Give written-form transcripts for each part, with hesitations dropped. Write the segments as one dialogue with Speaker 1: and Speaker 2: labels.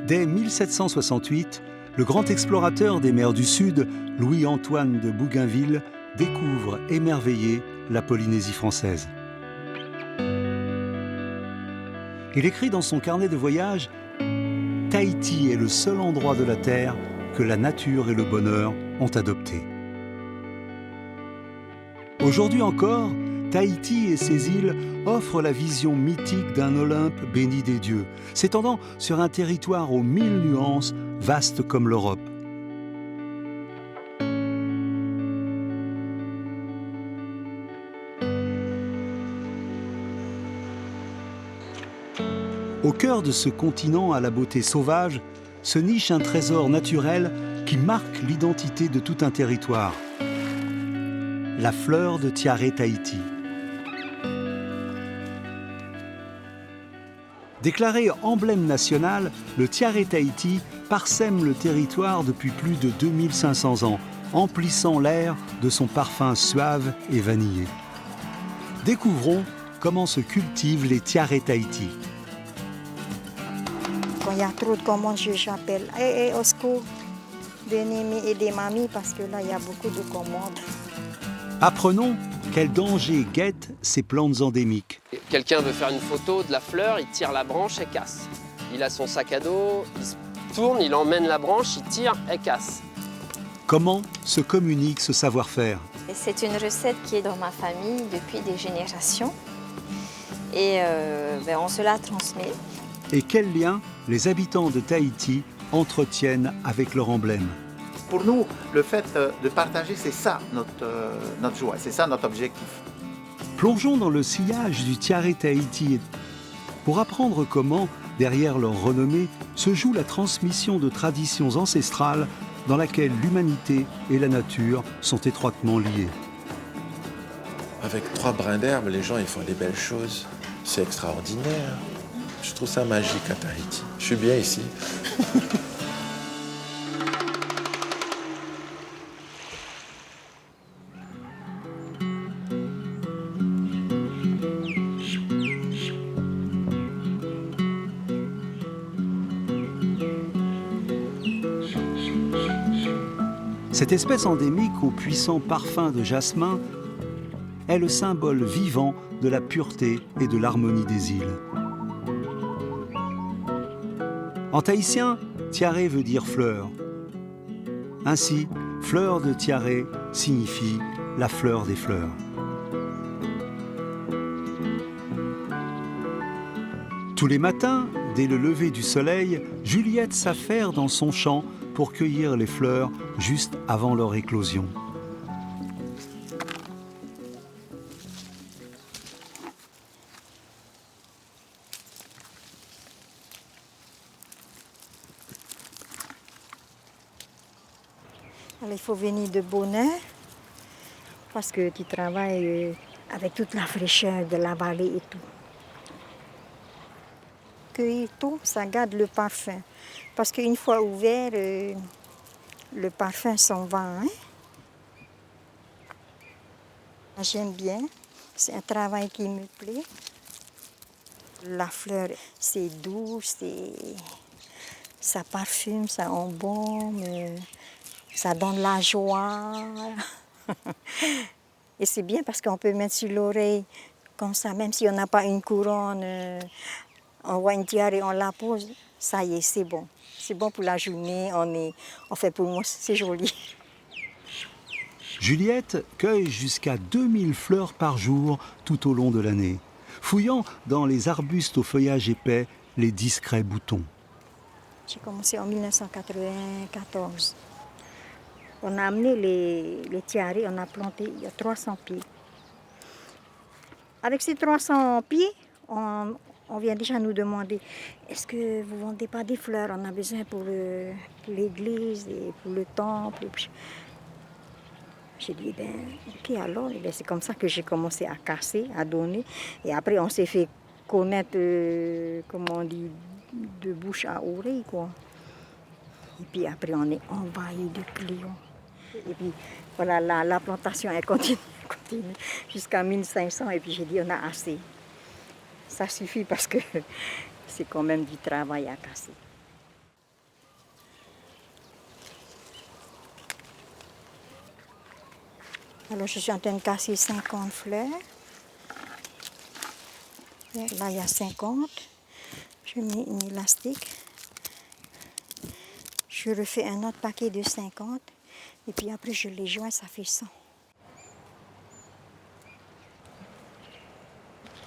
Speaker 1: Dès 1768, le grand explorateur des mers du Sud, Louis-Antoine de Bougainville, découvre émerveillé la Polynésie française. Il écrit dans son carnet de voyage « Tahiti est le seul endroit de la Terre que la nature et le bonheur ont adopté ». Aujourd'hui encore, Tahiti et ses îles offrent la vision mythique d'un Olympe béni des dieux, s'étendant sur un territoire aux 1000 nuances, vaste comme l'Europe. Au cœur de ce continent à la beauté sauvage, se niche un trésor naturel qui marque l'identité de tout un territoire. La fleur de Tiare Tahiti. Déclaré emblème national, le Tiare Tahiti parsème le territoire depuis plus de 2500 ans, emplissant l'air de son parfum suave et vanillé. Découvrons comment se cultivent les Tiare Tahiti.
Speaker 2: Quand il y a trop de commandes, j'appelle « Hey, au secours, venez m'aider mamie parce que là, il y a beaucoup de commandes. »
Speaker 3: Apprenons quels dangers guettent ces plantes endémiques.
Speaker 4: Quelqu'un veut faire une photo de la fleur, il tire la branche, elle casse. Il a son sac à dos, il se tourne, il emmène la branche, il tire, elle casse.
Speaker 3: Comment se communique ce savoir-faire?
Speaker 5: C'est une recette qui est dans ma famille depuis des générations et on se la transmet.
Speaker 3: Et quel lien les habitants de Tahiti entretiennent avec leur emblème?
Speaker 6: Pour nous, le fait de partager, c'est ça notre joie, c'est ça notre objectif.
Speaker 3: Plongeons dans le sillage du Tiare Tahiti pour apprendre comment, derrière leur renommée, se joue la transmission de traditions ancestrales dans laquelle l'humanité et la nature sont étroitement liées.
Speaker 7: Avec 3 brins d'herbe, les gens ils font des belles choses. C'est extraordinaire. Je trouve ça magique à Tahiti. Je suis bien ici.
Speaker 3: Cette espèce endémique au puissant parfum de jasmin est le symbole vivant de la pureté et de l'harmonie des îles. En tahitien, Tiare veut dire fleur. Ainsi, fleur de Tiare signifie la fleur des fleurs. Tous les matins, dès le lever du soleil, Juliette s'affaire dans son champ pour cueillir les fleurs juste avant leur éclosion.
Speaker 2: Alors, il faut venir de bonne heure parce que tu travailles avec toute la fraîcheur de la vallée et tout. Cueillir tout, ça garde le parfum. Parce qu'une fois ouvert, le parfum s'en va. Hein? J'aime bien, c'est un travail qui me plaît. La fleur, c'est doux, ça parfume, ça embaume, ça donne la joie. Et c'est bien parce qu'on peut mettre sur l'oreille comme ça, même si on n'a pas une couronne, on voit une tiare et on la pose, ça y est, c'est bon. C'est bon pour la journée, on fait pour moi, c'est joli.
Speaker 3: Juliette cueille jusqu'à 2000 fleurs par jour tout au long de l'année, fouillant dans les arbustes au feuillage épais les discrets boutons.
Speaker 2: J'ai commencé en 1994. On a amené les tiares, on a planté il y a 300 pieds. Avec ces 300 pieds, on vient déjà nous demander « Est-ce que vous ne vendez pas des fleurs? On a besoin pour l'église et pour le temple. » J'ai dit « Puis alors, c'est comme ça que j'ai commencé à casser, à donner. Et après, on s'est fait connaître, comment on dit, de bouche à oreille, quoi. Et puis après, on est envahi de clients. Et puis, voilà, la plantation, elle continue jusqu'à 1500. Et puis j'ai dit, on a assez. Ça suffit parce que c'est quand même du travail à casser. Alors je suis en train de casser 50 fleurs. Là il y a 50. Je mets une élastique. Je refais un autre paquet de 50. Et puis après je les joins, ça fait 100.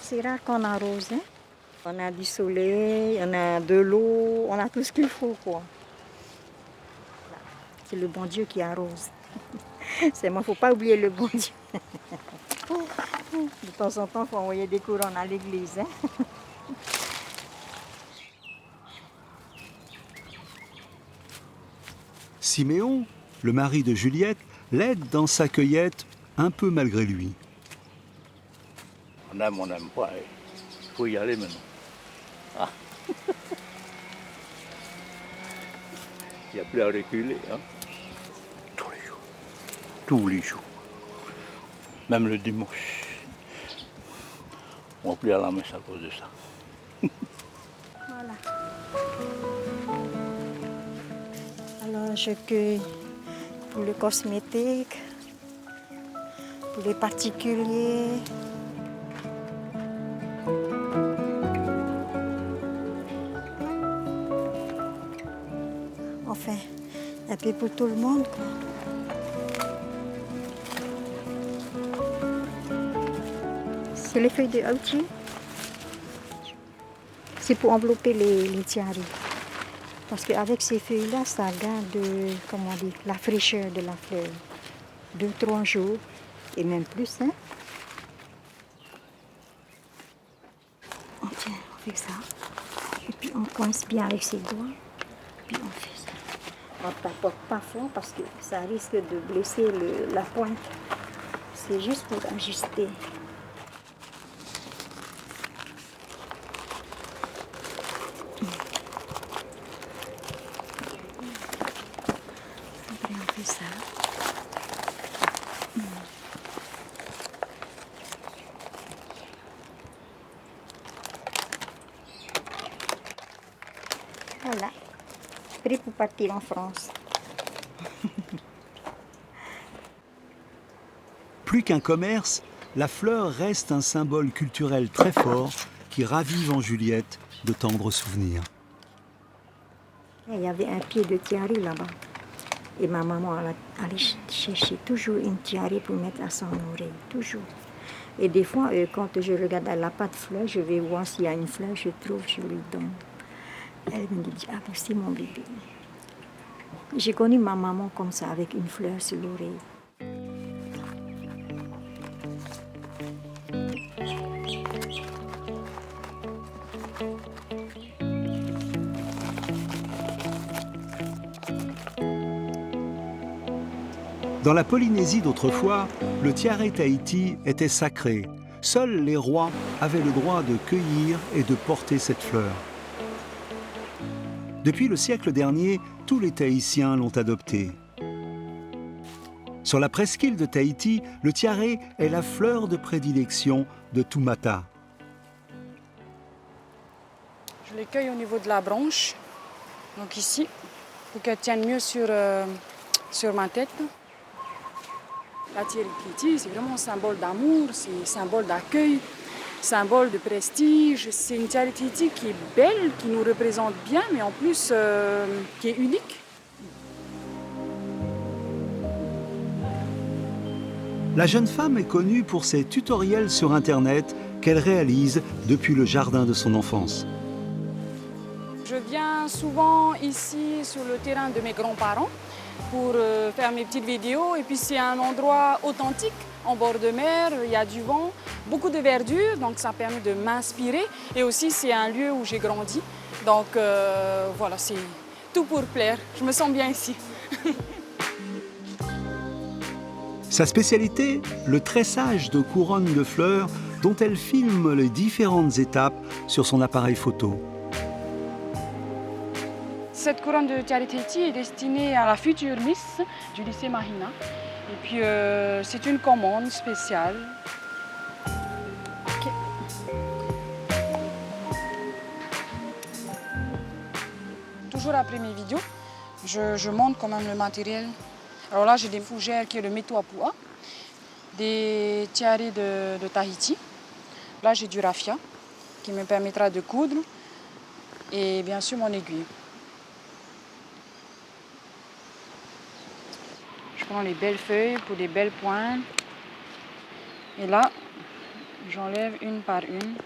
Speaker 2: C'est rare qu'on arrose. Hein? On a du soleil, on a de l'eau, on a tout ce qu'il faut, quoi. C'est le bon Dieu qui arrose. C'est moi, il ne faut pas oublier le bon Dieu. De temps en temps, il faut envoyer des couronnes à l'église. Hein?
Speaker 1: Siméon, le mari de Juliette, l'aide dans sa cueillette un peu malgré lui.
Speaker 8: On n'aime pas. Il faut y aller maintenant. Ah. Il n'y a plus à reculer. Hein? Tous les jours. Tous les jours. Même le dimanche. On ne va plus à la messe à cause de ça.
Speaker 2: Voilà. Alors je cueille pour les cosmétiques, pour les particuliers. Enfin, un peu pour tout le monde, quoi. C'est les feuilles de hautie. C'est pour envelopper les tiaris. Parce qu'avec ces feuilles-là, ça garde, comment dire, la fraîcheur de la fleur. 2-3 jours, et même plus. Hein? On tient, on fait ça. Et puis on coince bien avec ses doigts. Puis on fait ça. On ne tapote pas fort parce que ça risque de blesser la pointe. C'est juste pour ajuster. Après on fait ça. Voilà. Prêt pour partir en France.
Speaker 1: Plus qu'un commerce, la fleur reste un symbole culturel très fort qui ravive en Juliette de tendres souvenirs.
Speaker 2: Il y avait un pied de tiare là-bas. Et ma maman allait chercher toujours une tiare pour mettre à son oreille. Toujours. Et des fois, quand je regarde, elle n'a pas de fleur, je vais voir s'il y a une fleur, je trouve, je lui donne. Elle me dit, ah ben c'est mon bébé. J'ai connu ma maman comme ça, avec une fleur sur l'oreille.
Speaker 1: Dans la Polynésie d'autrefois, le tiare tahiti était sacré. Seuls les rois avaient le droit de cueillir et de porter cette fleur. Depuis le siècle dernier, tous les Tahitiens l'ont adopté. Sur la presqu'île de Tahiti, le tiare est la fleur de prédilection de Tumata.
Speaker 9: Je les cueille au niveau de la branche, donc ici, pour qu'elles tiennent mieux sur ma tête. La tiare tahiti, c'est vraiment un symbole d'amour, c'est un symbole d'accueil, symbole de prestige. C'est une tiare tahiti qui est belle, qui nous représente bien, mais en plus qui est unique.
Speaker 1: La jeune femme est connue pour ses tutoriels sur Internet qu'elle réalise depuis le jardin de son enfance.
Speaker 9: Je viens souvent ici sur le terrain de mes grands-parents pour faire mes petites vidéos. Et puis c'est un endroit authentique, en bord de mer, il y a du vent, beaucoup de verdure, donc ça permet de m'inspirer. Et aussi c'est un lieu où j'ai grandi, donc voilà, c'est tout pour plaire. Je me sens bien ici.
Speaker 1: Sa spécialité, le tressage de couronnes de fleurs dont elle filme les différentes étapes sur son appareil photo.
Speaker 9: Cette couronne de tiare tahiti est destinée à la future Miss du lycée Mahina. Et puis c'est une commande spéciale. Okay. Toujours après mes vidéos, je monte quand même le matériel. Alors là, j'ai des fougères qui est le métoapua. des tiares de Tahiti. Là, j'ai du raffia qui me permettra de coudre et bien sûr mon aiguille. Je prends les belles feuilles pour les belles pointes et là, j'enlève une par une.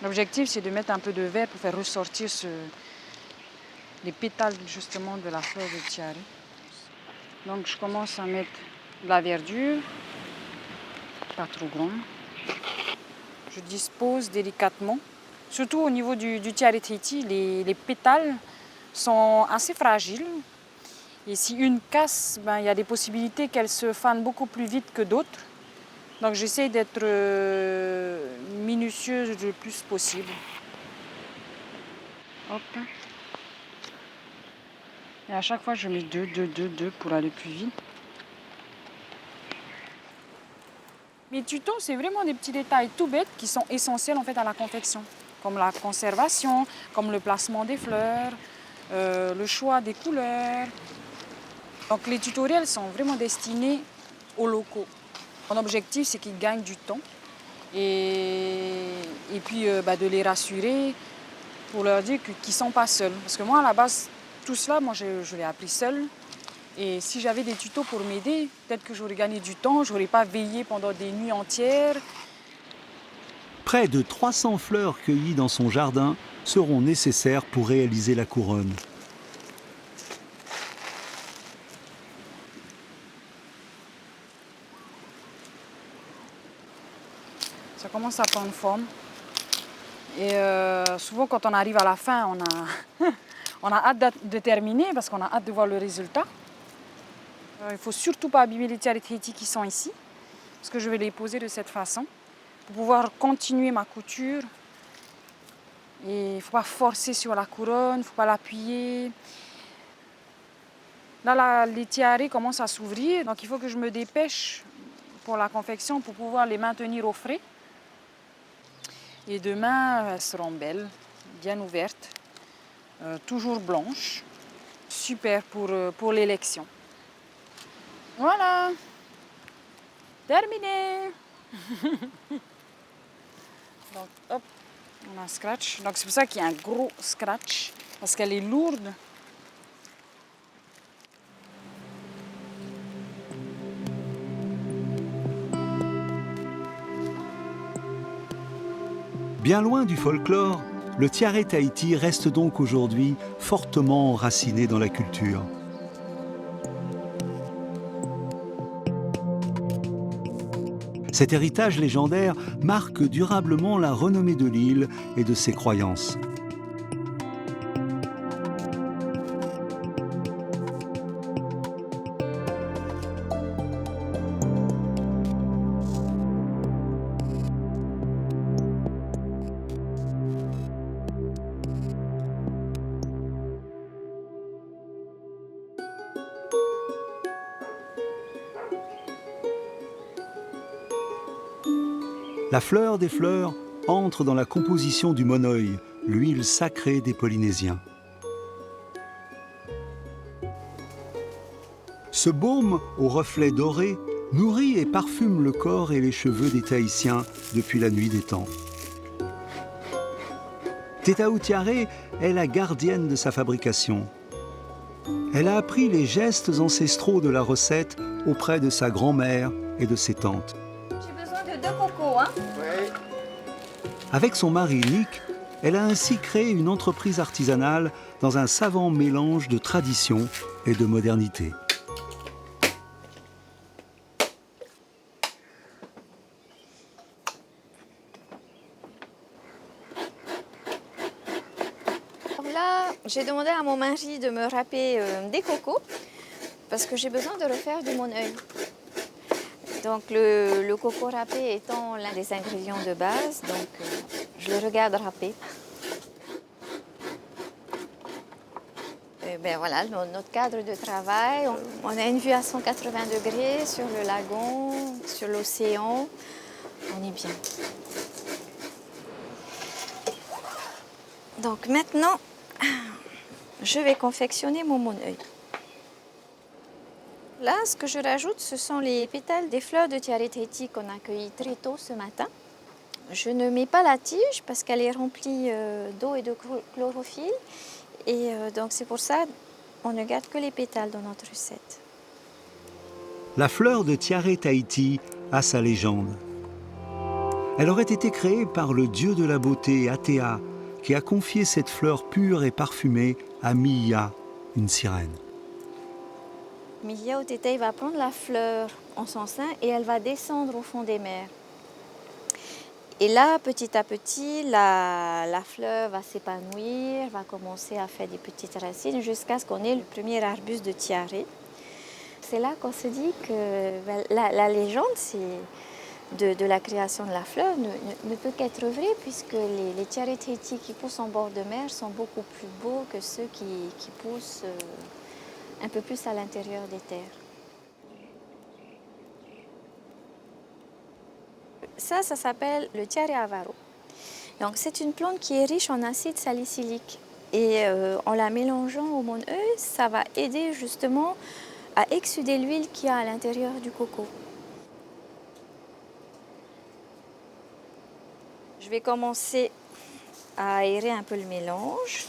Speaker 9: L'objectif, c'est de mettre un peu de vert pour faire ressortir les pétales justement de la fleur de tiare. Donc je commence à mettre de la verdure, pas trop grande. Je dispose délicatement. Surtout au niveau du tiare Tahiti, les pétales sont assez fragiles. Et si une casse, il y a des possibilités qu'elle se fane beaucoup plus vite que d'autres. Donc j'essaie d'être minutieuse le plus possible. Hop. Et à chaque fois, je mets deux pour aller plus vite. Mes tutos, c'est vraiment des petits détails tout bêtes qui sont essentiels en fait à la confection. Comme la conservation, comme le placement des fleurs, le choix des couleurs. Donc les tutoriels sont vraiment destinés aux locaux. Mon objectif, c'est qu'ils gagnent du temps et puis de les rassurer pour leur dire qu'ils ne sont pas seuls. Parce que moi, à la base, tout cela, je l'ai appris seule. Et si j'avais des tutos pour m'aider, peut-être que j'aurais gagné du temps, je n'aurais pas veillé pendant des nuits entières.
Speaker 1: Près de 300 fleurs cueillies dans son jardin seront nécessaires pour réaliser la couronne.
Speaker 9: Ça commence à prendre forme. Et souvent, quand on arrive à la fin, on a hâte de terminer parce qu'on a hâte de voir le résultat. Il ne faut surtout pas abîmer les tiares Tahiti qui sont ici, parce que je vais les poser de cette façon pour pouvoir continuer ma couture. Et il ne faut pas forcer sur la couronne, il ne faut pas l'appuyer. Là, les tiares commencent à s'ouvrir, donc il faut que je me dépêche pour la confection pour pouvoir les maintenir au frais. Et demain, elles seront belles, bien ouvertes, toujours blanches. Super pour l'élection. Voilà, terminé. Donc, hop, on a un scratch. Donc c'est pour ça qu'il y a un gros scratch, parce qu'elle est lourde.
Speaker 1: Bien loin du folklore, le tiare Tahiti reste donc aujourd'hui fortement enraciné dans la culture. Cet héritage légendaire marque durablement la renommée de l'île et de ses croyances. La fleur des fleurs entre dans la composition du monoï, l'huile sacrée des Polynésiens. Ce baume aux reflets dorés nourrit et parfume le corps et les cheveux des Tahitiens depuis la nuit des temps. Tetao Tiare est la gardienne de sa fabrication. Elle a appris les gestes ancestraux de la recette auprès de sa grand-mère et de ses tantes.
Speaker 5: J'ai besoin de 2 cocos, hein?
Speaker 6: Oui.
Speaker 1: Avec son mari Nick, elle a ainsi créé une entreprise artisanale dans un savant mélange de tradition et de modernité.
Speaker 5: Alors là, j'ai demandé à mon mari de me râper des cocos parce que j'ai besoin de refaire du monoeil. Donc le coco râpé étant l'un des ingrédients de base, donc je le regarde râper. Et ben voilà, notre cadre de travail, on a une vue à 180 degrés sur le lagon, sur l'océan, on est bien. Donc maintenant, je vais confectionner mon monoeil. Là, ce que je rajoute, ce sont les pétales des fleurs de Tiare Tahiti qu'on a cueillies très tôt ce matin. Je ne mets pas la tige parce qu'elle est remplie d'eau et de chlorophylle. Et donc c'est pour ça qu'on ne garde que les pétales dans notre recette.
Speaker 1: La fleur de Tiare Tahiti a sa légende. Elle aurait été créée par le dieu de la beauté, Atea, qui a confié cette fleur pure et parfumée à Miya, une sirène.
Speaker 5: Miya Otetei va prendre la fleur en son sein et elle va descendre au fond des mers. Et là, petit à petit, la fleur va s'épanouir, va commencer à faire des petites racines jusqu'à ce qu'on ait le premier arbuste de tiare. C'est là qu'on se dit que la légende de la création de la fleur ne peut qu'être vraie, puisque les Tiare Tahiti qui poussent en bord de mer sont beaucoup plus beaux que ceux qui poussent un peu plus à l'intérieur des terres. Ça s'appelle le Tiare Avaro. Donc c'est une plante qui est riche en acide salicylique. Et en la mélangeant au mon-œil, ça va aider justement à exsuder l'huile qu'il y a à l'intérieur du coco. Je vais commencer à aérer un peu le mélange.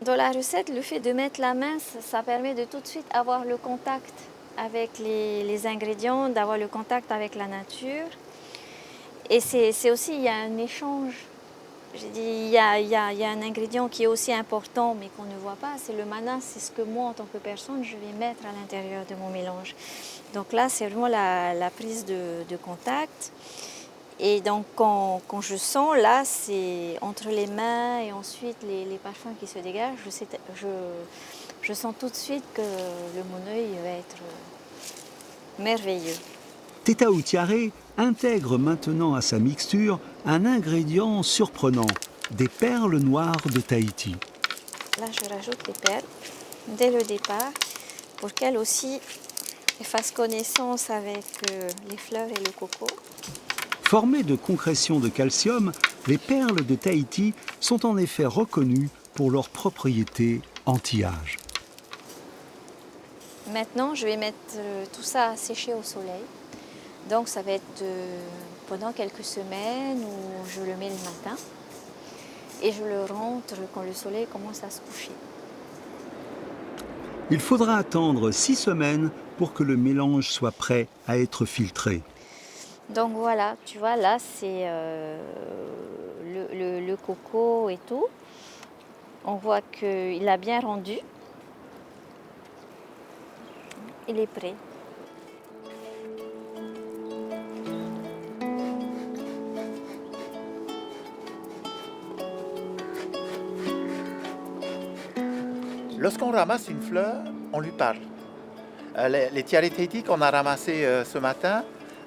Speaker 5: Dans la recette, le fait de mettre la main, ça permet de tout de suite avoir le contact avec les ingrédients, d'avoir le contact avec la nature. Et c'est aussi, il y a un échange. J'ai dit, il y a un ingrédient qui est aussi important, mais qu'on ne voit pas, c'est le mana. C'est ce que moi, en tant que personne, je vais mettre à l'intérieur de mon mélange. Donc là, c'est vraiment la prise de contact. Et donc, quand je sens, là, c'est entre les mains et ensuite les parfums qui se dégagent, je sens tout de suite que le mon-œil va être merveilleux.
Speaker 1: Tetao Tiare intègre maintenant à sa mixture un ingrédient surprenant, des perles noires de Tahiti.
Speaker 5: Là, je rajoute les perles dès le départ pour qu'elles aussi fassent connaissance avec les fleurs et le coco.
Speaker 1: Formées de concrétions de calcium, les perles de Tahiti sont en effet reconnues pour leurs propriétés anti-âge.
Speaker 5: Maintenant, je vais mettre tout ça à sécher au soleil. Donc, ça va être pendant quelques semaines où je le mets le matin et je le rentre quand le soleil commence à se coucher.
Speaker 1: Il faudra attendre 6 semaines pour que le mélange soit prêt à être filtré.
Speaker 5: Donc voilà, tu vois, là, c'est le coco et tout. On voit qu'il a bien rendu. Il est prêt.
Speaker 6: Lorsqu'on ramasse une fleur, on lui parle. Les Tiare Tahiti qu'on a ramassés ce matin,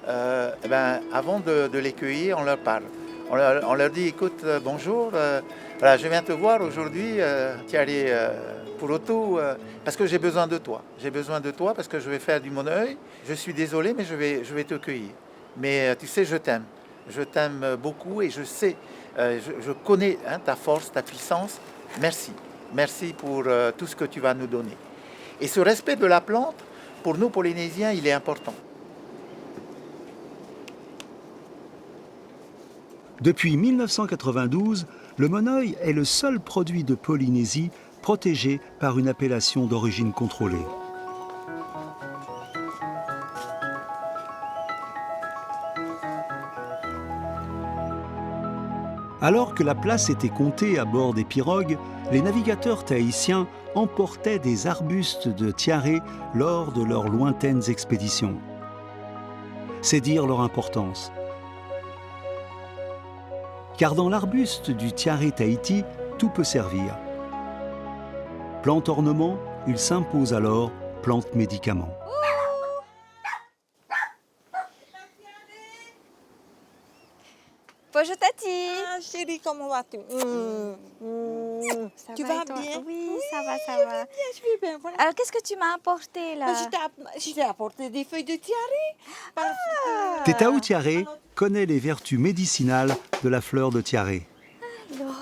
Speaker 6: avant de les cueillir, on leur parle. On leur dit, écoute, bonjour, voilà, je viens te voir aujourd'hui, Tiare Purotu, parce que j'ai besoin de toi. J'ai besoin de toi parce que je vais faire du mon-œil. Je suis désolé, mais je vais te cueillir. Mais tu sais, je t'aime. Je t'aime beaucoup et je sais, je connais ta force, ta puissance. Merci. Merci pour tout ce que tu vas nous donner. Et ce respect de la plante, pour nous Polynésiens, il est important.
Speaker 1: Depuis 1992, le mon-œil est le seul produit de Polynésie protégé par une appellation d'origine contrôlée. Alors que la place était comptée à bord des pirogues, les navigateurs tahitiens emportaient des arbustes de tiare lors de leurs lointaines expéditions. C'est dire leur importance. Car dans l'arbuste du Tiare Tahiti, tout peut servir. Plante ornement, il s'impose alors plante médicament.
Speaker 5: Bonjour Tati.
Speaker 10: Ah, chérie, comment vas-tu? Tu vas bien?
Speaker 5: Oui, ça va, ça va.
Speaker 10: Je vais bien, voilà.
Speaker 5: Alors, qu'est-ce que tu m'as apporté là?
Speaker 10: Je t'ai apporté des feuilles de tiare.
Speaker 1: Tetao Tiare connaît les vertus médicinales de la fleur de tiare.
Speaker 5: Alors,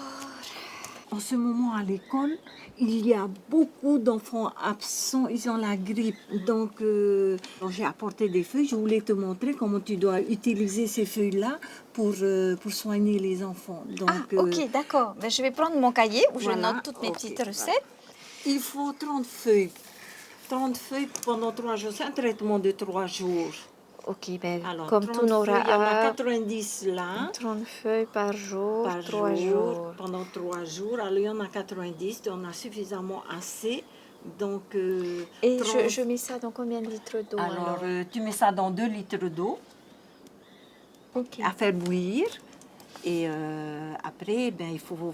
Speaker 10: En ce moment, à l'école, il y a beaucoup d'enfants absents, ils ont la grippe. Donc, j'ai apporté des feuilles. Je voulais te montrer comment tu dois utiliser ces feuilles-là pour soigner les enfants. Donc,
Speaker 5: ok, d'accord. Ben, je vais prendre mon cahier où
Speaker 10: voilà,
Speaker 5: je note toutes mes petites recettes.
Speaker 10: Voilà. Il faut 30 feuilles. 30 feuilles pendant 3 jours. C'est un traitement de 3 jours.
Speaker 5: Ok, ben,
Speaker 10: Alors,
Speaker 5: comme tout n'aura
Speaker 10: il y en a 90 là.
Speaker 5: 30 feuilles par jour,
Speaker 10: Par
Speaker 5: 3 jours.
Speaker 10: Pendant 3 jours. Alors, il y en a 90, on a suffisamment assez. Donc,
Speaker 5: Et je mets ça dans combien de litres d'eau
Speaker 10: alors, tu mets ça dans 2 litres d'eau à faire bouillir. Et après, ben, il faut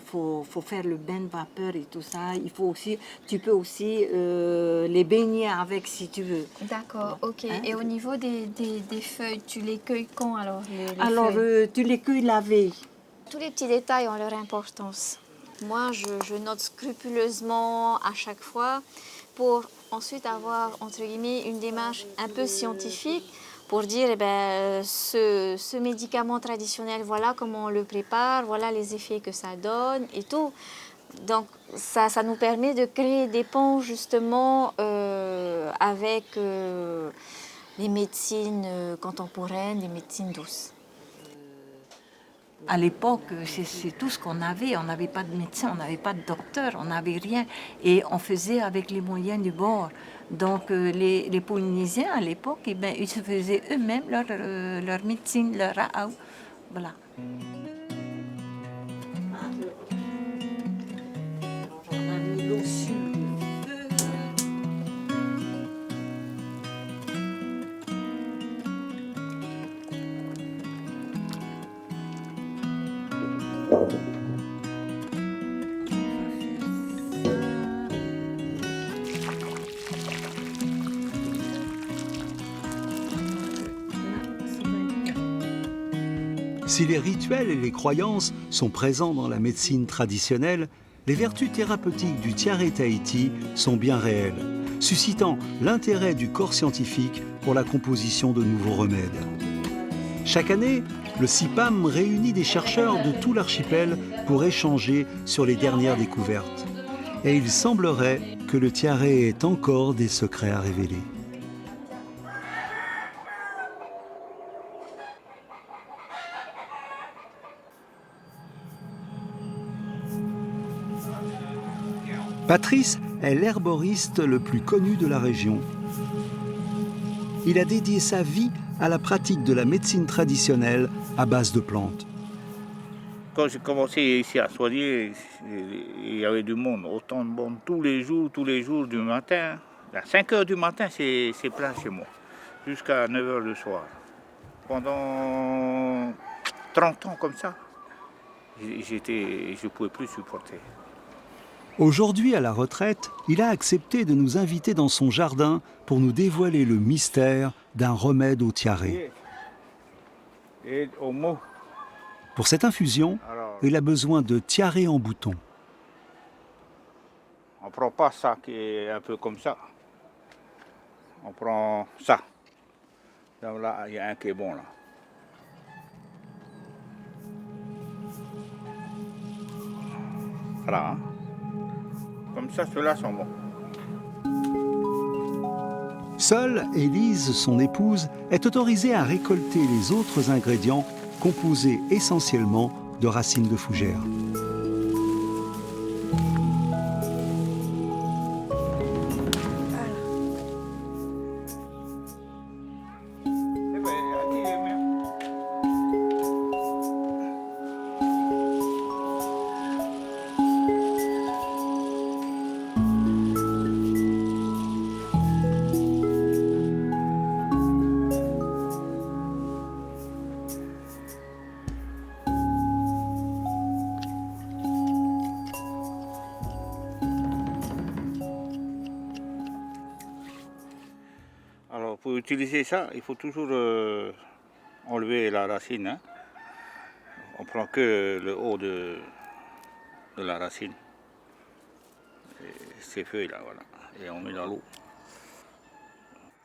Speaker 10: faire le bain de vapeur et tout ça. Il faut aussi, tu peux aussi les baigner avec si tu veux.
Speaker 5: D'accord, ok. Hein? Et au niveau des feuilles, tu les cueilles quand alors
Speaker 10: alors, tu les cueilles la veille.
Speaker 5: Tous les petits détails ont leur importance. Moi, je note scrupuleusement à chaque fois pour ensuite avoir, entre guillemets, une démarche un peu scientifique pour dire, eh ben, ce médicament traditionnel, voilà comment on le prépare, voilà les effets que ça donne et tout. Donc, ça nous permet de créer des ponts, justement, avec les médecines contemporaines, les médecines douces.
Speaker 10: À l'époque, c'est tout ce qu'on avait. On n'avait pas de médecin, on n'avait pas de docteur, on n'avait rien. Et on faisait avec les moyens du bord. Donc, les Polynésiens, à l'époque, eh ben, ils se faisaient eux-mêmes leur médecine, leur raao. Voilà. On a mis l'eau sur le feu.
Speaker 1: Si les rituels et les croyances sont présents dans la médecine traditionnelle, les vertus thérapeutiques du Tiare Tahiti sont bien réelles, suscitant l'intérêt du corps scientifique pour la composition de nouveaux remèdes. Chaque année, le CIPAM réunit des chercheurs de tout l'archipel pour échanger sur les dernières découvertes. Et il semblerait que le Tiare ait encore des secrets à révéler. Patrice est l'herboriste le plus connu de la région. Il a dédié sa vie à la pratique de la médecine traditionnelle à base de plantes.
Speaker 8: Quand j'ai commencé ici à soigner, il y avait du monde, autant de monde tous les jours du matin. À 5 h du matin, c'est plein chez moi, jusqu'à 9 h le soir. Pendant 30 ans comme ça, je ne pouvais plus supporter.
Speaker 1: Aujourd'hui, à la retraite, il a accepté de nous inviter dans son jardin pour nous dévoiler le mystère d'un remède au tiare.
Speaker 8: Et au mot.
Speaker 1: Pour cette infusion, il a besoin de tiare en bouton.
Speaker 8: On ne prend pas ça qui est un peu comme ça. On prend ça. Donc là, il y a un qui est bon là. Voilà. Hein. Comme ça, ceux-là sont bons.
Speaker 1: Seule Élise, son épouse, est autorisée à récolter les autres ingrédients composés essentiellement de racines de fougère.
Speaker 8: Pour utiliser ça, il faut toujours enlever la racine. Hein. On prend que le haut de la racine. Et ces feuilles-là, voilà. Et on met dans l'eau.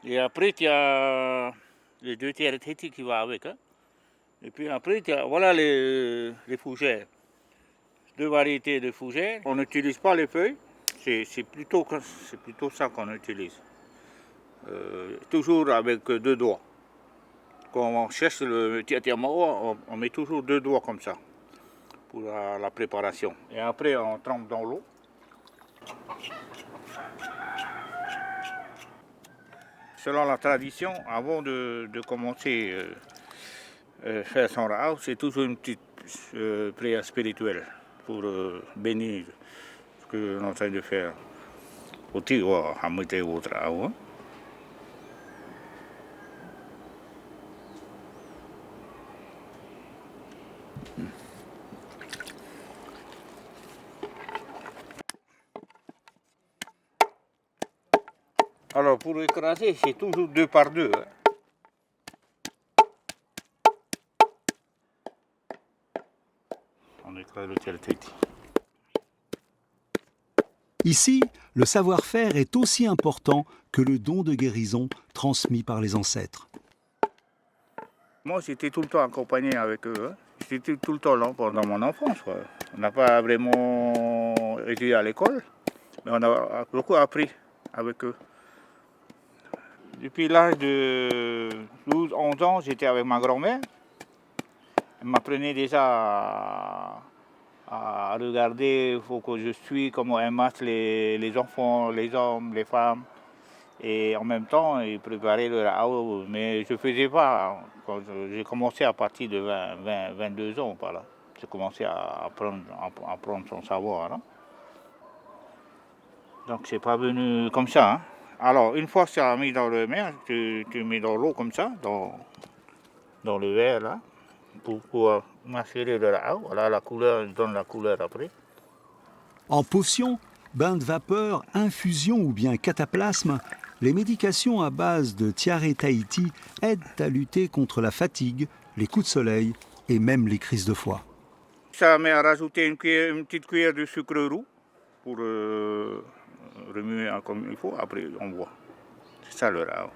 Speaker 8: Et après, il y a les 2 tiare tahiti qui vont avec. Hein. Et puis après, voilà les fougères. 2 variétés de fougères. On n'utilise pas les feuilles, c'est plutôt ça qu'on utilise. Toujours avec 2 doigts. Quand on cherche le tiatiamao, on met toujours 2 doigts comme ça pour la préparation. Et après, on trempe dans l'eau. Selon la tradition, avant de commencer à faire son rao, c'est toujours une petite prière spirituelle pour bénir ce que l'on est en train de faire. Alors pour écraser, c'est toujours 2 par 2. On écrase le tiare Tahiti.
Speaker 1: Ici, le savoir-faire est aussi important que le don de guérison transmis par les ancêtres.
Speaker 8: Moi, j'étais tout le temps accompagné avec eux. J'étais tout le temps là pendant mon enfance. Quoi. On n'a pas vraiment étudié à l'école, mais on a beaucoup appris avec eux. Depuis l'âge de 12-11 ans, j'étais avec ma grand-mère. Elle m'apprenait déjà à regarder, il faut que je suis, comment elle masse les enfants, les hommes, les femmes. Et en même temps, il préparait le rao. Mais je ne faisais pas. Quand j'ai commencé à partir de 22 ans, par là. J'ai commencé à apprendre son savoir. Hein. Donc, c'est pas venu comme ça. Hein. Alors, une fois que tu as mis dans le mer, tu mets dans l'eau comme ça, dans le verre, là, pour macérer le rao. Voilà, la couleur, donne la couleur après.
Speaker 1: En potion, bain de vapeur, infusion ou bien cataplasme, les médications à base de tiare Tahiti aident à lutter contre la fatigue, les coups de soleil et même les crises de foie.
Speaker 8: Ça met à rajouter une petite cuillère de sucre roux pour remuer comme il faut, après on boit. C'est ça le rao.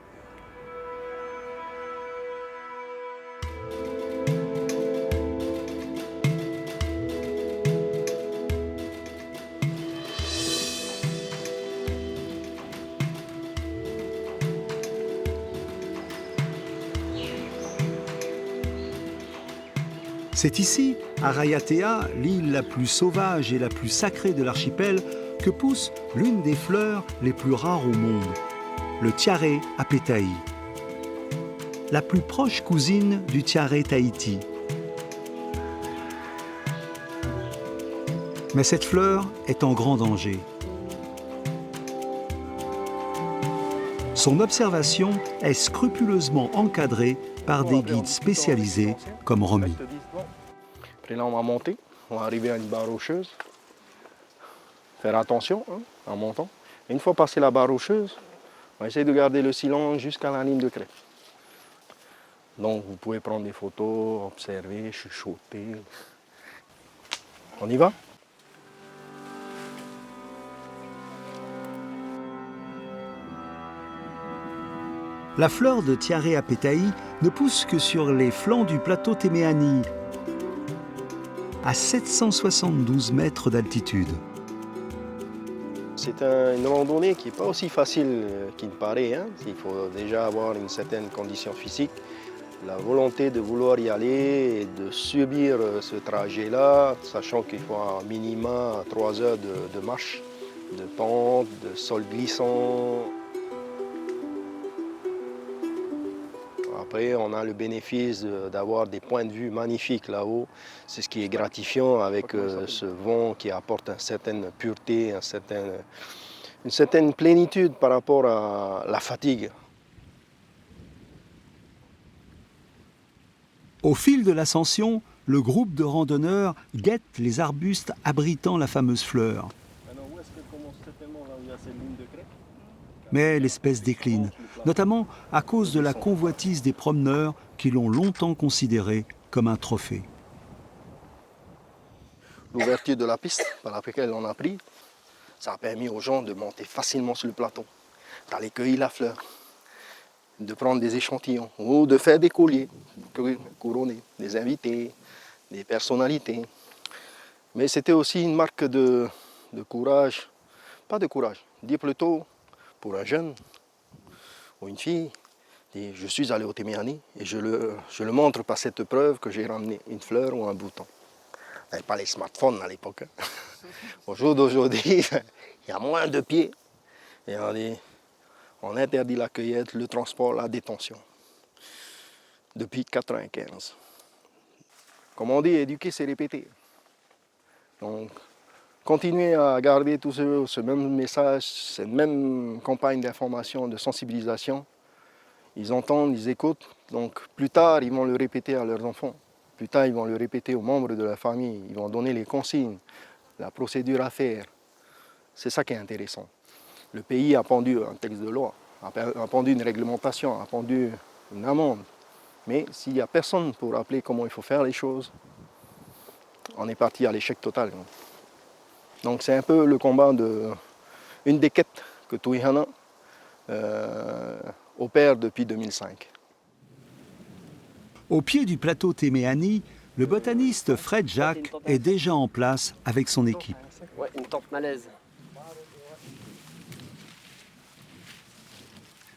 Speaker 1: C'est ici, à Raiatea, l'île la plus sauvage et la plus sacrée de l'archipel, que pousse l'une des fleurs les plus rares au monde, le tiare apetaï, la plus proche cousine du tiare Tahiti. Mais cette fleur est en grand danger. Son observation est scrupuleusement encadrée par des guides spécialisés comme Romy.
Speaker 11: Après là, on va monter, on va arriver à une barre rocheuse. Faire attention en montant. Et une fois passé la barre rocheuse, on va essayer de garder le silence jusqu'à la ligne de crête. Donc vous pouvez prendre des photos, observer, chuchoter. On y va?
Speaker 1: La fleur de tiare apetaï ne pousse que sur les flancs du plateau Temeani, à 772 mètres d'altitude.
Speaker 11: C'est une randonnée qui n'est pas aussi facile qu'il paraît. Hein. Il faut déjà avoir une certaine condition physique, la volonté de vouloir y aller et de subir ce trajet-là, sachant qu'il faut un minima 3 heures de marche, de pente, de sol glissant. Après, on a le bénéfice d'avoir des points de vue magnifiques là-haut. C'est ce qui est gratifiant avec ce vent qui apporte une certaine pureté, une certaine plénitude par rapport à la fatigue.
Speaker 1: Au fil de l'ascension, le groupe de randonneurs guette les arbustes abritant la fameuse fleur. Mais l'espèce décline, notamment à cause de la convoitise des promeneurs qui l'ont longtemps considérée comme un trophée.
Speaker 11: L'ouverture de la piste par laquelle on a pris, ça a permis aux gens de monter facilement sur le plateau, d'aller cueillir la fleur, de prendre des échantillons ou de faire des colliers, couronner des invités, des personnalités. Mais c'était aussi une marque de courage, pas de courage, dis plutôt pour un jeune ou une fille, je suis allé au Temeani et je le montre par cette preuve que j'ai ramené une fleur ou un bouton. Il n'y avait pas les smartphones à l'époque. Hein. Au jour d'aujourd'hui, il y a moins de pieds. Et on interdit la cueillette, le transport, la détention. Depuis 1995. Comme on dit, éduquer, c'est répéter. Donc, continuer à garder tout ce même message, cette même campagne d'information, de sensibilisation. Ils entendent, ils écoutent, donc plus tard, ils vont le répéter à leurs enfants. Plus tard, ils vont le répéter aux membres de la famille. Ils vont donner les consignes, la procédure à faire. C'est ça qui est intéressant. Le pays a pendu un texte de loi, a pendu une réglementation, a pendu une amende. Mais s'il n'y a personne pour rappeler comment il faut faire les choses, on est parti à l'échec total. Donc c'est un peu le combat une des quêtes que Tuihana opère depuis 2005.
Speaker 1: Au pied du plateau Temeani, le botaniste Fred Jacques est déjà en place avec son équipe.
Speaker 4: Ouais, une tente malaise.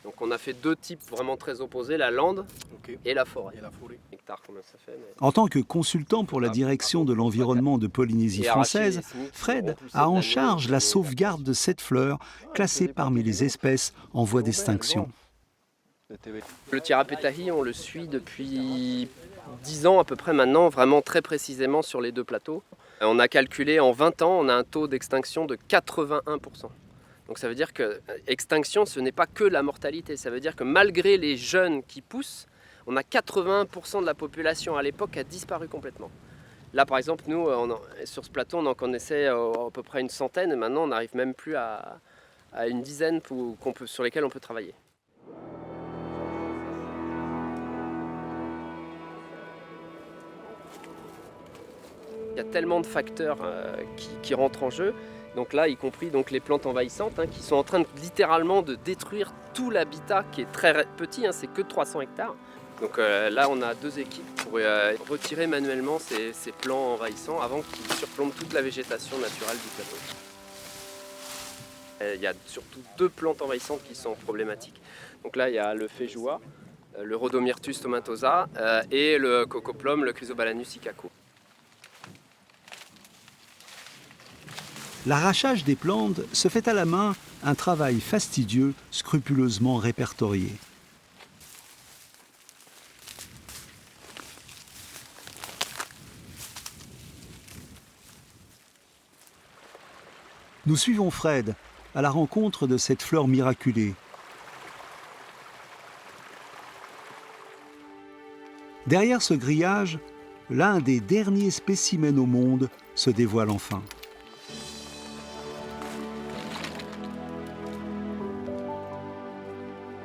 Speaker 4: Donc on a fait deux types vraiment très opposés, la lande et la forêt. Hectare, combien ça fait, mais...
Speaker 1: En tant que consultant pour la direction de l'environnement de Polynésie française, Fred a en charge la sauvegarde de cette fleur, classée parmi les espèces en voie d'extinction.
Speaker 4: Le Tirapetahi, on le suit depuis 10 ans à peu près maintenant, vraiment très précisément sur les deux plateaux. On a calculé en 20 ans, on a un taux d'extinction de 81%. Donc ça veut dire que extinction, ce n'est pas que la mortalité. Ça veut dire que malgré les jeunes qui poussent, on a 81% de la population à l'époque qui a disparu complètement. Là par exemple, nous, sur ce plateau, on en connaissait à peu près une centaine. Et maintenant, on n'arrive même plus à une dizaine sur lesquelles on peut travailler. Il y a tellement de facteurs qui rentrent en jeu. Donc là, y compris donc, les plantes envahissantes qui sont en train littéralement de détruire tout l'habitat qui est très petit, c'est que 300 hectares. Donc là, on a deux équipes pour retirer manuellement ces plants envahissants avant qu'ils surplombent toute la végétation naturelle du plateau. Il y a surtout deux plantes envahissantes qui sont problématiques. Donc là, il y a le Feijoa, le Rhodomyrtus tomatosa et le Cocoplum, le Chrysobalanus ikako.
Speaker 1: L'arrachage des plantes se fait à la main, un travail fastidieux, scrupuleusement répertorié. Nous suivons Fred à la rencontre de cette fleur miraculée. Derrière ce grillage, l'un des derniers spécimens au monde se dévoile enfin.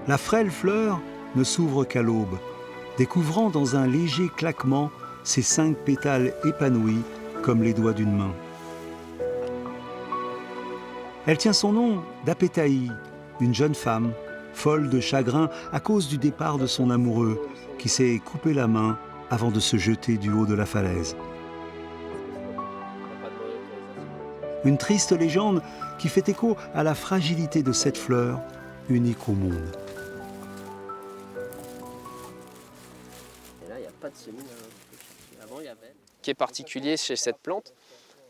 Speaker 1: La frêle fleur ne s'ouvre qu'à l'aube, découvrant dans un léger claquement ses 5 pétales épanouis comme les doigts d'une main. Elle tient son nom d'Apetahi, une jeune femme, folle de chagrin à cause du départ de son amoureux, qui s'est coupé la main avant de se jeter du haut de la falaise. Une triste légende qui fait écho à la fragilité de cette fleur, unique au monde.
Speaker 4: Ce qui est particulier chez cette plante,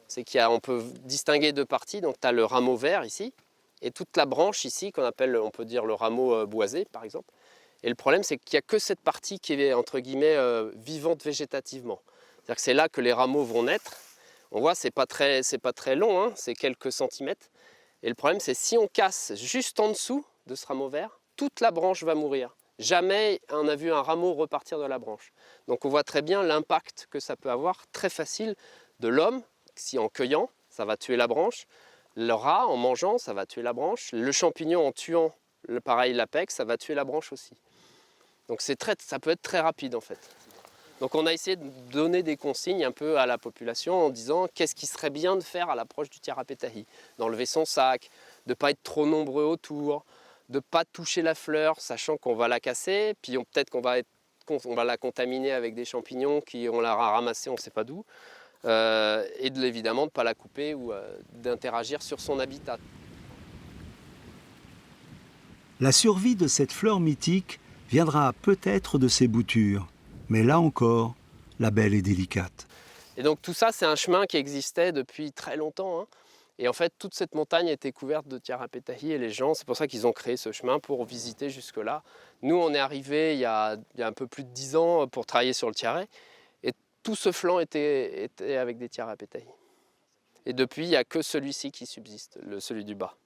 Speaker 4: c'est qu'on peut distinguer deux parties. Donc tu as le rameau vert ici, et toute la branche ici, qu'on appelle, on peut dire, le rameau boisé, par exemple. Et le problème, c'est qu'il n'y a que cette partie qui est, entre guillemets, vivante végétativement. C'est-à-dire que c'est là que les rameaux vont naître. On voit, c'est pas très long, c'est quelques centimètres. Et le problème, c'est si on casse juste en dessous de ce rameau vert, toute la branche va mourir. Jamais on a vu un rameau repartir de la branche. Donc on voit très bien l'impact que ça peut avoir, très facile, de l'homme. Si en cueillant, ça va tuer la branche. Le rat, en mangeant, ça va tuer la branche. Le champignon, en tuant, pareil, l'apex, ça va tuer la branche aussi. Donc ça peut être très rapide en fait. Donc on a essayé de donner des consignes un peu à la population en disant qu'est-ce qui serait bien de faire à l'approche du Tirapetahi. D'enlever son sac, de ne pas être trop nombreux autour, de ne pas toucher la fleur, sachant qu'on va la casser, puis peut-être qu'on va la contaminer avec des champignons qu'on l'a ramassée, on ne sait pas d'où. et évidemment de ne pas la couper ou d'interagir sur son habitat.
Speaker 1: La survie de cette fleur mythique viendra peut-être de ses boutures, mais là encore, la belle est délicate.
Speaker 4: Et donc tout ça, c'est un chemin qui existait depuis très longtemps, hein. Et en fait, toute cette montagne était couverte de tiare petahi et les gens, c'est pour ça qu'ils ont créé ce chemin pour visiter jusque-là. Nous, on est arrivés il y a un peu plus de 10 ans pour travailler sur le tiare et tout ce flanc était avec des tiare petahi. Et depuis, il n'y a que celui-ci qui subsiste, celui du bas.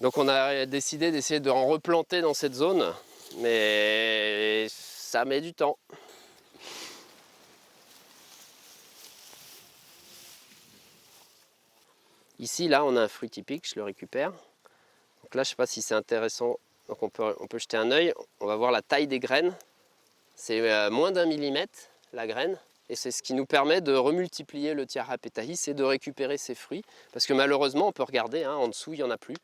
Speaker 4: Donc on a décidé d'essayer de en replanter dans cette zone, mais ça met du temps. Ici, là, on a un fruit typique, je le récupère. Donc là, je ne sais pas si c'est intéressant, donc on peut jeter un œil. On va voir la taille des graines. C'est moins d'1 millimètre, la graine. Et c'est ce qui nous permet de remultiplier le tiare petahi, c'est de récupérer ces fruits. Parce que malheureusement, on peut regarder, hein, en dessous, il n'y en a plus.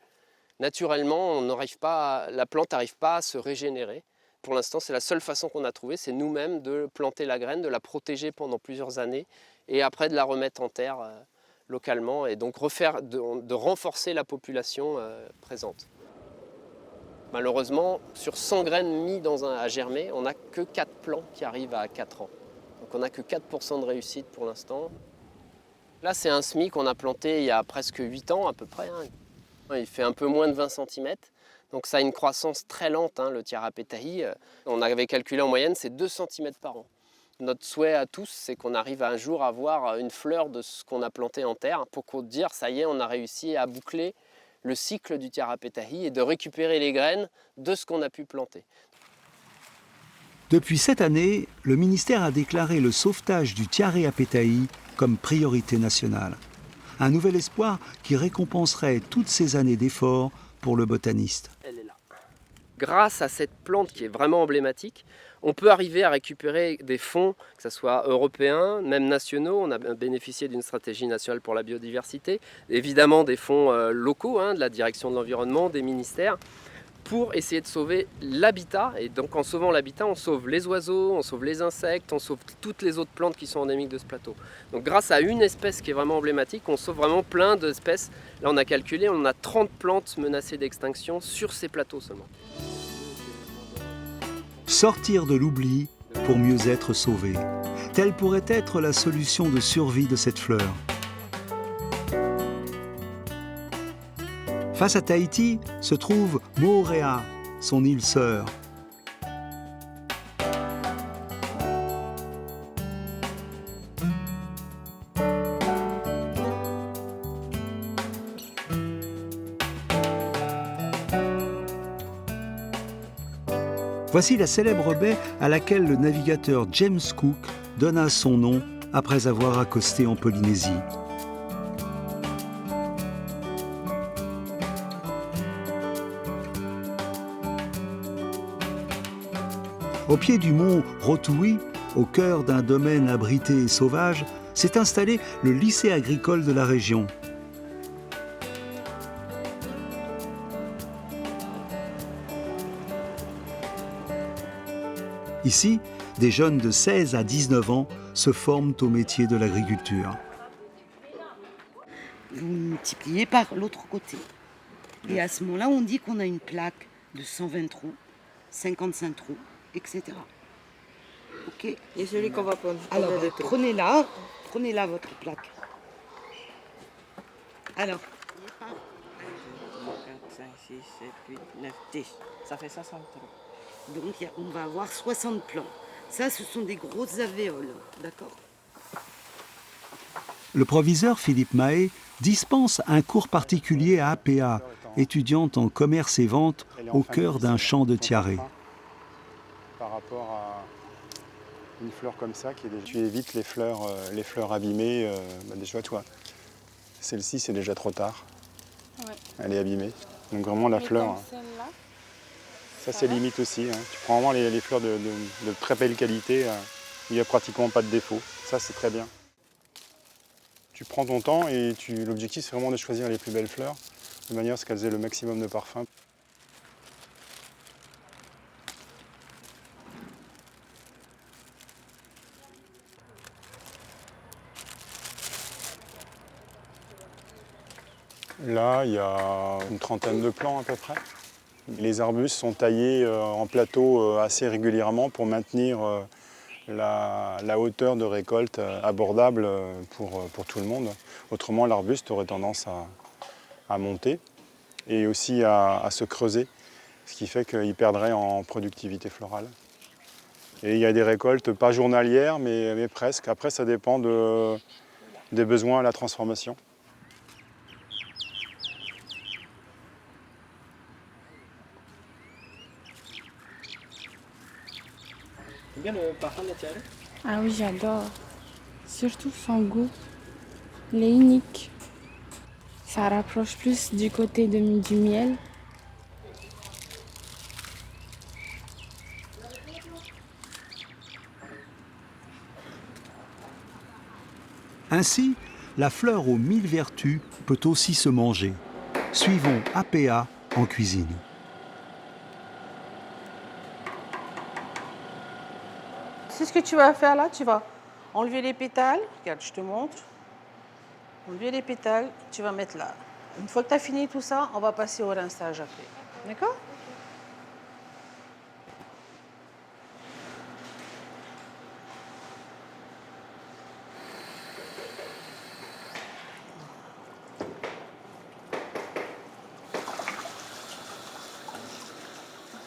Speaker 4: Naturellement, la plante n'arrive pas à se régénérer. Pour l'instant, c'est la seule façon qu'on a trouvée, c'est nous-mêmes de planter la graine, de la protéger pendant plusieurs années, et après de la remettre en terre localement, et donc de renforcer la population présente. Malheureusement, sur 100 graines mises à germer, on n'a que 4 plants qui arrivent à 4 ans. Donc on n'a que 4% de réussite pour l'instant. Là, c'est un semis qu'on a planté il y a presque 8 ans à peu près, hein. Il fait un peu moins de 20 cm, donc ça a une croissance très lente, hein, le tiare petahi. On avait calculé en moyenne, c'est 2 cm par an. Notre souhait à tous, c'est qu'on arrive un jour à voir une fleur de ce qu'on a planté en terre pour dire, ça y est, on a réussi à boucler le cycle du tiare petahi et de récupérer les graines de ce qu'on a pu planter.
Speaker 1: Depuis cette année, le ministère a déclaré le sauvetage du tiare petahi comme priorité nationale. Un nouvel espoir qui récompenserait toutes ces années d'efforts pour le botaniste.
Speaker 4: Elle est là. Grâce à cette plante qui est vraiment emblématique, on peut arriver à récupérer des fonds, que ce soit européens, même nationaux. On a bénéficié d'une stratégie nationale pour la biodiversité, évidemment des fonds locaux, hein, de la direction de l'environnement, des ministères, pour essayer de sauver l'habitat. Et donc en sauvant l'habitat, on sauve les oiseaux, on sauve les insectes, on sauve toutes les autres plantes qui sont endémiques de ce plateau. Donc grâce à une espèce qui est vraiment emblématique, on sauve vraiment plein d'espèces. Là on a calculé, on a 30 plantes menacées d'extinction sur ces plateaux seulement.
Speaker 1: Sortir de l'oubli pour mieux être sauvé. Telle pourrait être la solution de survie de cette fleur. Face à Tahiti se trouve Moorea, son île sœur. Voici la célèbre baie à laquelle le navigateur James Cook donna son nom après avoir accosté en Polynésie. Au pied du mont Rotui, au cœur d'un domaine abrité et sauvage, s'est installé le lycée agricole de la région. Ici, des jeunes de 16 à 19 ans se forment au métier de l'agriculture.
Speaker 12: Vous multipliez par l'autre côté. Et à ce moment-là, on dit qu'on a une plaque de 120 trous, 55 trous, etc. Ok.
Speaker 10: Et celui qu'on va prendre.
Speaker 12: Alors, prenez-la votre plaque. Alors.
Speaker 10: 4, 5, 6, 7, 8, 9, 10. Ça fait 60 trous.
Speaker 12: Donc on va avoir 60 plants. Ça, ce sont des grosses alvéoles, d'accord?
Speaker 1: Le proviseur Philippe Mahé dispense un cours particulier à APA, étudiante en commerce et vente au cœur d'un champ de tiare.
Speaker 13: Par rapport à une fleur comme ça, tu évites les fleurs abîmées. Déjà, toi, celle-ci, c'est déjà trop tard. Ouais. Elle est abîmée. Donc vraiment, la fleur... Ça, c'est limite aussi. Hein. Tu prends vraiment les fleurs de très belle qualité, où il n'y a pratiquement pas de défaut. Ça, c'est très bien. Tu prends ton temps et l'objectif, c'est vraiment de choisir les plus belles fleurs, de manière à ce qu'elles aient le maximum de parfum. Là, il y a une trentaine de plants à peu près. Les arbustes sont taillés en plateau assez régulièrement pour maintenir la hauteur de récolte abordable pour tout le monde. Autrement, l'arbuste aurait tendance à monter et aussi à se creuser, ce qui fait qu'il perdrait en productivité florale. Et il y a des récoltes pas journalières, mais presque. Après, ça dépend des besoins à la transformation.
Speaker 14: C'est bien le parfum de la tiare?
Speaker 15: Ah oui, j'adore. Surtout son goût. Il est unique. Ça rapproche plus du côté du miel.
Speaker 1: Ainsi, la fleur aux 1000 vertus peut aussi se manger. Suivons APA en cuisine.
Speaker 16: C'est ce que tu vas faire là, tu vas enlever les pétales. Regarde, je te montre. Enlever les pétales, tu vas mettre là. Une fois que tu as fini tout ça, on va passer au rinçage après. D'accord?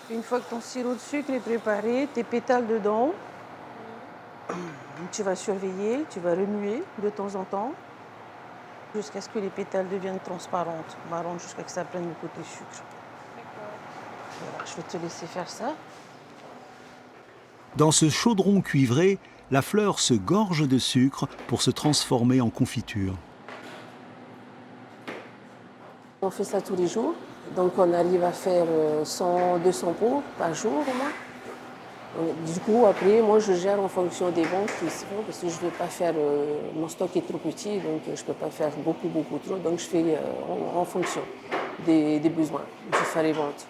Speaker 16: Une fois que ton sirop de sucre est préparé, tes pétales dedans, tu vas surveiller, tu vas remuer de temps en temps jusqu'à ce que les pétales deviennent transparentes, marron, jusqu'à ce que ça prenne le côté sucre. Voilà, je vais te laisser faire ça.
Speaker 1: Dans ce chaudron cuivré, la fleur se gorge de sucre pour se transformer en confiture.
Speaker 16: On fait ça tous les jours, donc on arrive à faire 100-200 pots par jour au moins. Du coup, après, moi, je gère en fonction des ventes qui se font, parce que je ne veux pas faire... mon stock est trop petit, donc je ne peux pas faire beaucoup trop. Donc, je fais en fonction des besoins. Je fais les ventes.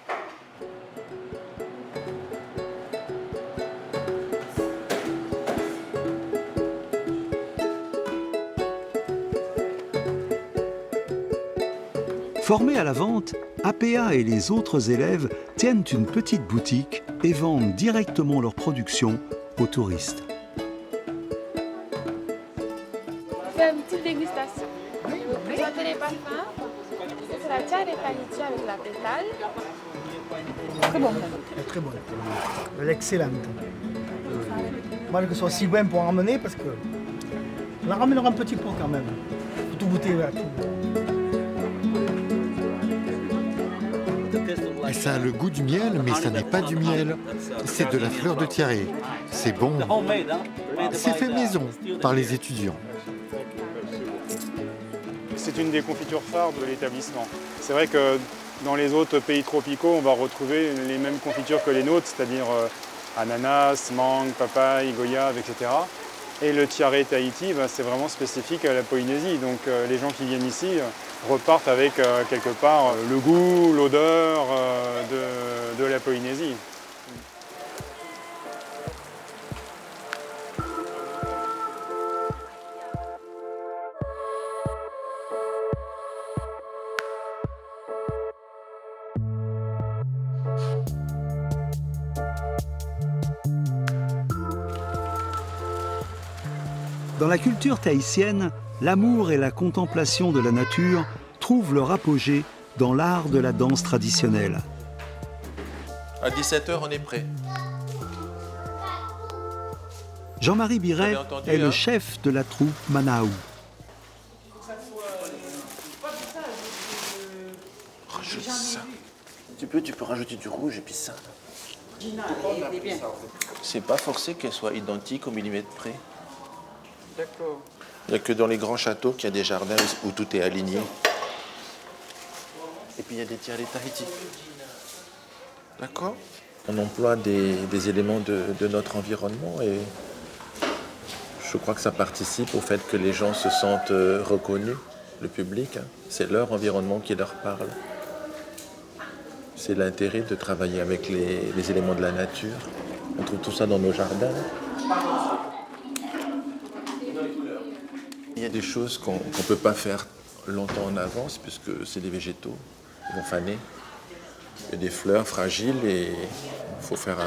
Speaker 1: Formés à la vente, APA et les autres élèves tiennent une petite boutique et vendent directement leur production aux touristes.
Speaker 15: On fait une petite dégustation. Vous présentez les parfums. C'est la tiare Tahiti avec la pétale.
Speaker 17: Très bonne. Très bonne. Elle est excellente. Moi, que ce soit si bon pour en ramener, parce que on la ramènera un petit pot quand même. Faut tout goûter, ouais, tout.
Speaker 18: Ça a le goût du miel, mais ça n'est pas du miel. C'est de la fleur de tiare. C'est bon. C'est fait maison par les étudiants.
Speaker 13: C'est une des confitures phares de l'établissement. C'est vrai que dans les autres pays tropicaux, on va retrouver les mêmes confitures que les nôtres, c'est-à-dire ananas, mangue, papaye, goyave, etc. Et le tiare Tahiti, c'est vraiment spécifique à la Polynésie. Donc les gens qui viennent ici repartent avec quelque part le goût, l'odeur de la Polynésie.
Speaker 1: Dans la culture tahitienne, l'amour et la contemplation de la nature trouvent leur apogée dans l'art de la danse traditionnelle.
Speaker 7: À 17h, on est prêt.
Speaker 1: Jean-Marie Biret est le chef de la troupe Manaou.
Speaker 7: Rajoute ça. Tu peux rajouter du rouge et puis ça. C'est pas forcé qu'elle soit identique au millimètre près.
Speaker 14: D'accord.
Speaker 7: Il n'y a que dans les grands châteaux qu'il y a des jardins où tout est aligné. Et puis il y a des tiare Tahiti. D'accord? On emploie des éléments de notre environnement et je crois que ça participe au fait que les gens se sentent reconnus, le public. C'est leur environnement qui leur parle. C'est l'intérêt de travailler avec les éléments de la nature. On trouve tout ça dans nos jardins. Il y a des choses qu'on ne peut pas faire longtemps en avance puisque c'est des végétaux, ils vont faner. Il y a des fleurs fragiles et il faut faire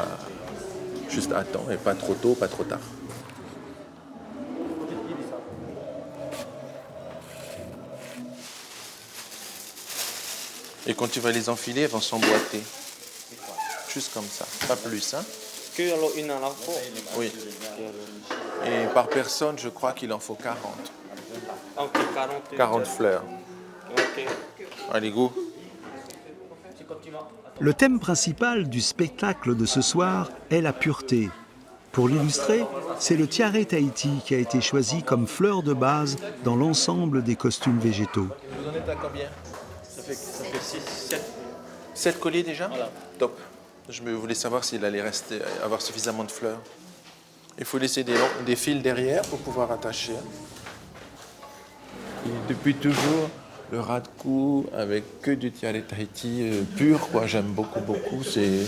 Speaker 7: juste à temps et pas trop tôt, pas trop tard. Et quand tu vas les enfiler, elles vont s'emboîter. Juste comme ça, pas plus. Hein?
Speaker 14: Une à la fois.
Speaker 7: Oui. Et par personne, je crois qu'il en faut 40.
Speaker 14: Ok,
Speaker 7: 40 fleurs.
Speaker 14: Ok.
Speaker 7: Allez, go.
Speaker 1: Le thème principal du spectacle de ce soir est la pureté. Pour l'illustrer, c'est le tiare Tahiti qui a été choisi comme fleur de base dans l'ensemble des costumes végétaux.
Speaker 7: Vous en êtes à combien? Ça fait
Speaker 14: 6, 7.
Speaker 7: 7 colliers déjà?
Speaker 14: Voilà.
Speaker 7: Top. Je voulais savoir s'il allait avoir suffisamment de fleurs. Il faut laisser des fils derrière pour pouvoir attacher. Et depuis toujours, le ras de cou avec que du tiare Tahiti pur, quoi. J'aime beaucoup, beaucoup. C'est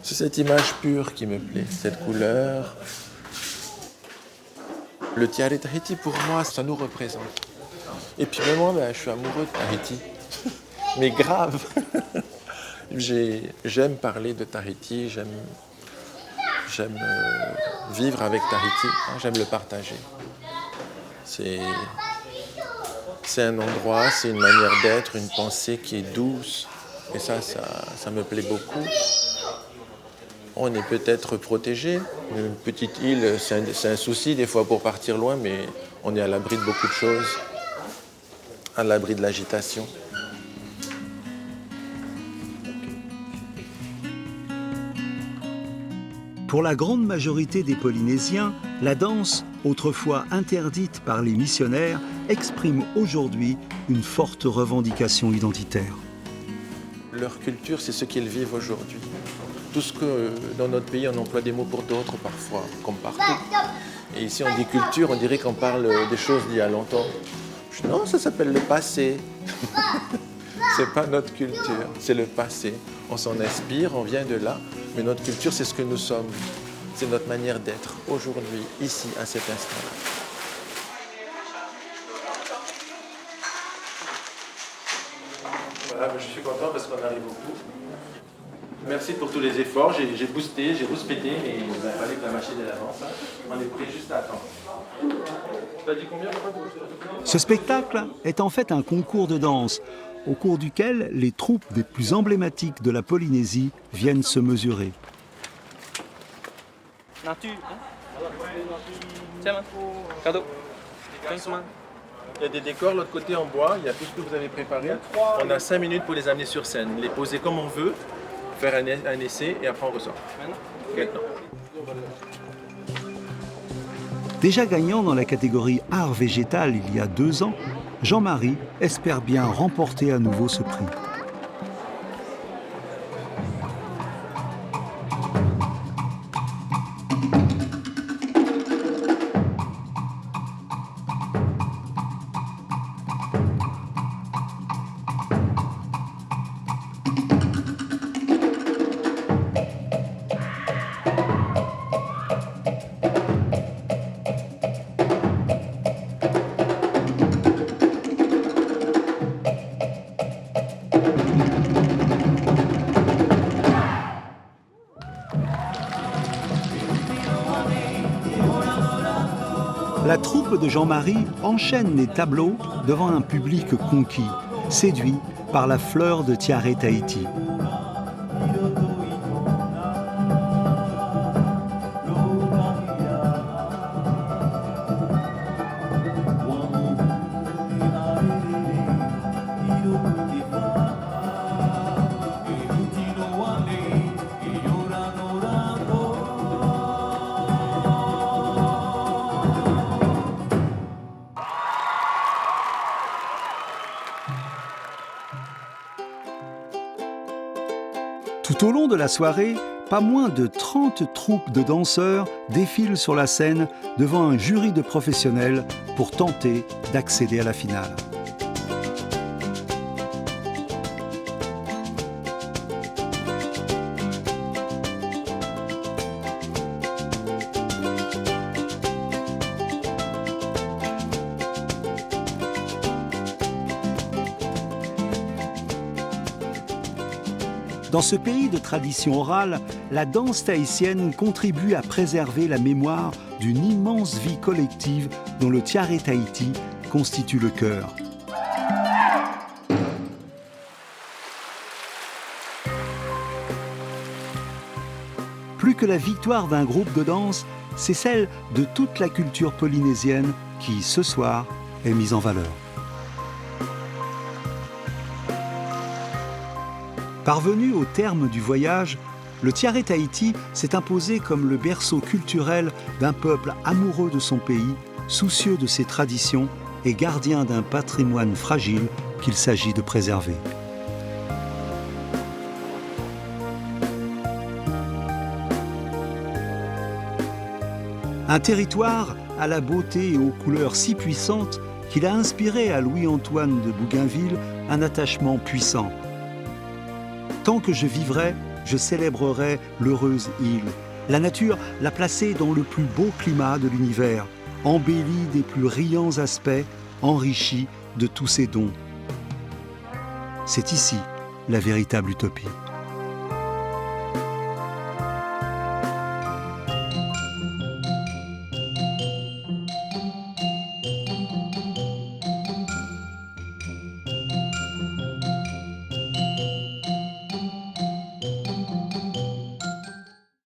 Speaker 7: cette image pure qui me plaît, cette couleur. Le tiare Tahiti, pour moi, ça nous représente. Et puis même moi, je suis amoureux de Tahiti. Mais grave. J'aime parler de Tahiti, j'aime vivre avec Tahiti, hein, j'aime le partager. C'est un endroit, c'est une manière d'être, une pensée qui est douce. Et ça me plaît beaucoup. On est peut-être protégé. Une petite île, c'est un souci des fois pour partir loin, mais on est à l'abri de beaucoup de choses, à l'abri de l'agitation.
Speaker 1: Pour la grande majorité des Polynésiens, la danse, autrefois interdite par les missionnaires, exprime aujourd'hui une forte revendication identitaire.
Speaker 7: Leur culture, c'est ce qu'ils vivent aujourd'hui. Tout ce que dans notre pays, on emploie des mots pour d'autres parfois, comme partout. Et ici, on dit culture, on dirait qu'on parle des choses d'il y a longtemps. Non, ça s'appelle le passé. C'est pas notre culture, c'est le passé. On s'en inspire, on vient de là, mais notre culture, c'est ce que nous sommes. C'est notre manière d'être aujourd'hui, ici, à cet instant-là. Voilà, je suis content parce qu'on arrive au bout. Merci pour tous les efforts. J'ai boosté, j'ai rouspété, mais il fallait que la machine avance. On est prêt juste à attendre. Tu as dit combien?
Speaker 1: Ce spectacle est en fait un concours de danse, au cours duquel les troupes les plus emblématiques de la Polynésie viennent se mesurer.
Speaker 14: Nature. Tiens, cadeau.
Speaker 7: Il y a des décors de l'autre côté en bois, il y a tout ce que vous avez préparé. On a 5 minutes pour les amener sur scène, les poser comme on veut, faire un essai et après on ressort. Maintenant.
Speaker 1: Déjà gagnant dans la catégorie art végétal il y a 2 ans, Jean-Marie espère bien remporter à nouveau ce prix. La troupe de Jean-Marie enchaîne les tableaux devant un public conquis, séduit par la fleur de tiare Tahiti. Tout au long de la soirée, pas moins de 30 troupes de danseurs défilent sur la scène devant un jury de professionnels pour tenter d'accéder à la finale. Dans ce pays de tradition orale, la danse tahitienne contribue à préserver la mémoire d'une immense vie collective dont le Tiare Tahiti constitue le cœur. Plus que la victoire d'un groupe de danse, c'est celle de toute la culture polynésienne qui, ce soir, est mise en valeur. Parvenu au terme du voyage, le Tiare Tahiti s'est imposé comme le berceau culturel d'un peuple amoureux de son pays, soucieux de ses traditions et gardien d'un patrimoine fragile qu'il s'agit de préserver. Un territoire à la beauté et aux couleurs si puissantes qu'il a inspiré à Louis-Antoine de Bougainville un attachement puissant. Tant que je vivrai, je célébrerai l'heureuse île. La nature l'a placée dans le plus beau climat de l'univers, embellie des plus riants aspects, enrichie de tous ses dons. C'est ici la véritable utopie.